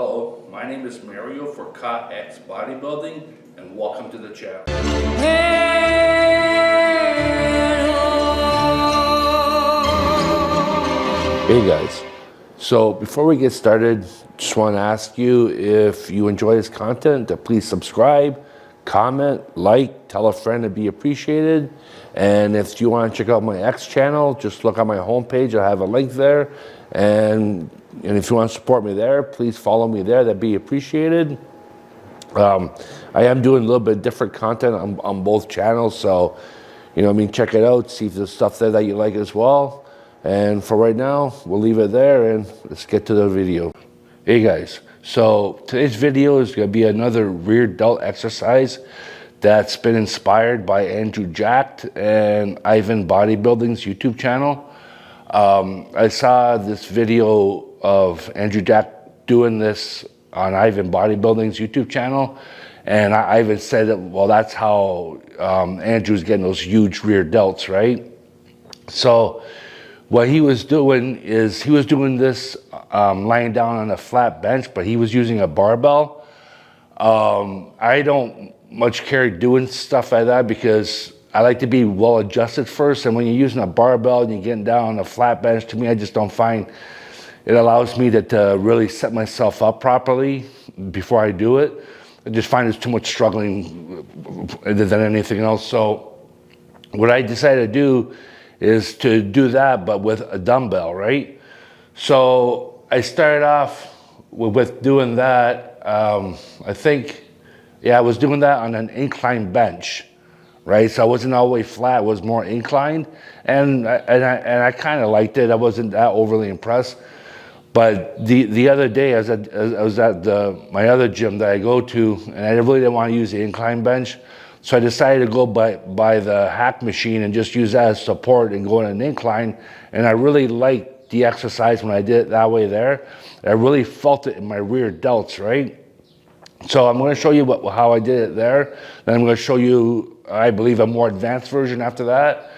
Hello, my name is Mario for X Bodybuilding, and welcome to the channel. Hey guys, so before we get started, just want to ask you if you enjoy this content to please subscribe, comment, like, tell a friend, to be appreciated. And if you want to check out my X channel, just look on my homepage. I have a link there. And if you want to support me there, please follow me there. That'd be appreciated. I am doing a little bit different content on both channels. So, check it out. See if there's stuff there that you like as well. And for right now, we'll leave it there and let's get to the video. Hey guys, so today's video is going to be another rear delt exercise that's been inspired by Andrew Jacked and Ivan Bodybuilding's YouTube channel. I saw this video of Andrew Jack doing this on Ivan Bodybuilding's YouTube channel, and Ivan said that, well, that's how Andrew's getting those huge rear delts, right? So what he was doing is he was doing this lying down on a flat bench, but he was using a barbell. I don't much care doing stuff like that because I like to be well adjusted first. And when you're using a barbell and you're getting down on a flat bench, to me, I just don't find it allows me to really set myself up properly before I do it. I just find it's too much struggling than anything else. So what I decided to do is to do that, but with a dumbbell, right? So I started off with doing that. I was doing that on an inclined bench, right? So I wasn't all the way flat, it was more inclined. And I kind of liked it. I wasn't that overly impressed. But the other day, I was at my other gym that I go to, and I really didn't want to use the incline bench. So I decided to go by the hack machine and just use that as support and go in an incline. And I really liked the exercise when I did it that way there. I really felt it in my rear delts, right? So I'm going to show you how I did it there. Then I'm going to show you, I believe, a more advanced version after that.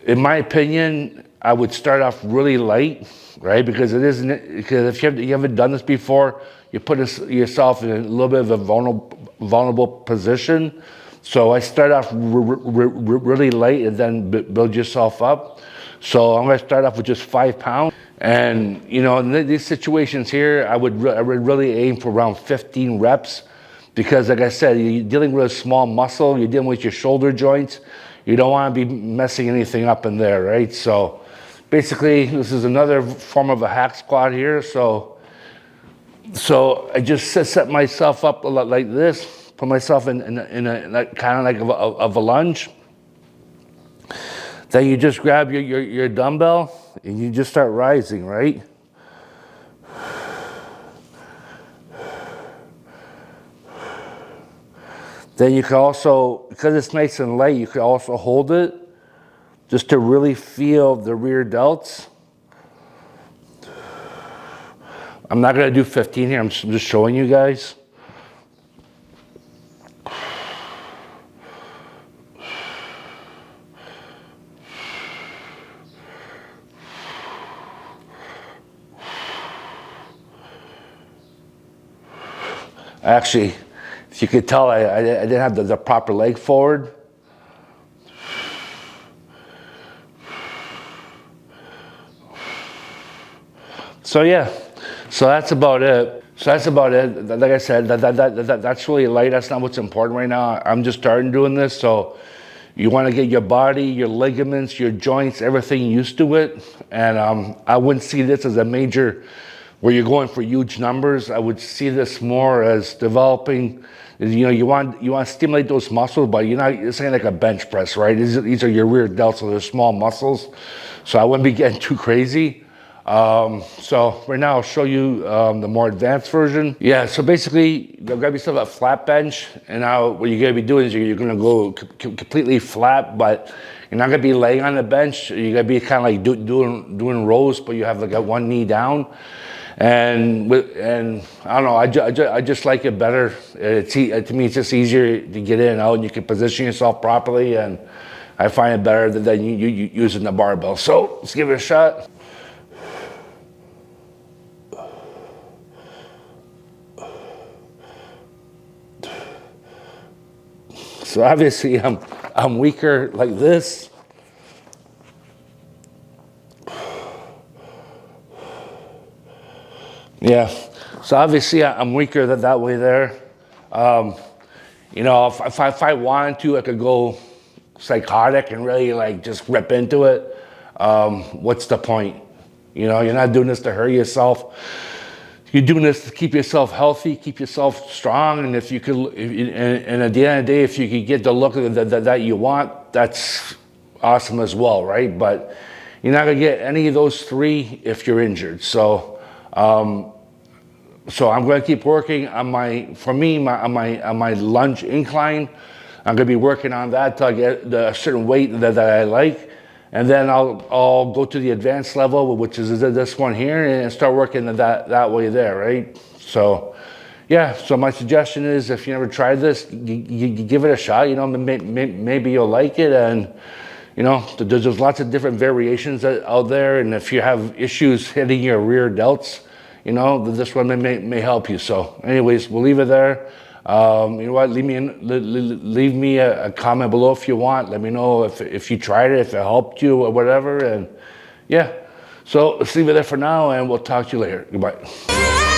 In my opinion, I would start off really light, right? Because if you haven't done this before, you put yourself in a little bit of a vulnerable position. So I start off really light and then build yourself up. So I'm going to start off with just 5 pounds. And, in these situations here, I would really aim for around 15 reps because, like I said, you're dealing with a small muscle, you're dealing with your shoulder joints. You don't want to be messing anything up in there, right? So basically, this is another form of a hack squat here. So I just set myself up a lot like this, put myself in a kind of like of a lunge. Then you just grab your dumbbell and you just start rising, right? Then you can also, because it's nice and light, you can also hold it just to really feel the rear delts. I'm not going to do 15 here, I'm just showing you guys. Actually, if you could tell, I didn't have the proper leg forward. So yeah, so that's about it. Like I said, that's really light. That's not what's important right now. I'm just starting doing this, so you want to get your body, your ligaments, your joints, everything used to it. And I wouldn't see this as a major where you're going for huge numbers. I would see this more as developing. You want to stimulate those muscles, but it's ain't like a bench press, right? These are your rear delts, so they're small muscles. So I wouldn't be getting too crazy. So right now I'll show you the more advanced version. Yeah, so basically grab yourself a flat bench, and now what you're going to be doing is you're going to go completely flat, but you're not going to be laying on the bench. You're going to be kind of like doing rows, but you have like a one knee down. And I don't know, I just like it better. To me, it's just easier to get in and out, and you can position yourself properly, and I find it better than you using the barbell. So let's give it a shot. So obviously I'm weaker like this. Yeah, so obviously I'm weaker that way there. You know, if I wanted to, I could go psychotic and really like just rip into it. What's the point? You know, you're not doing this to hurt yourself. You're doing this to keep yourself healthy, keep yourself strong, and if you could, and at the end of the day, if you could get the look that you want, that's awesome as well, right? But you're not gonna get any of those three if you're injured. So, so I'm gonna keep working on my lunge incline. I'm gonna be working on that till I get a certain weight that I like. And then I'll go to the advanced level, which is this one here, and start working that way there, right? So, yeah. So my suggestion is, if you never tried this, you give it a shot. You know, maybe you'll like it, and you know, there's lots of different variations out there. And if you have issues hitting your rear delts, you know, this one may help you. So, anyways, we'll leave it there. You know what? Leave me a comment below if you want. Let me know if you tried it, if it helped you or whatever. And yeah, so let's leave it there for now, and we'll talk to you later. Goodbye.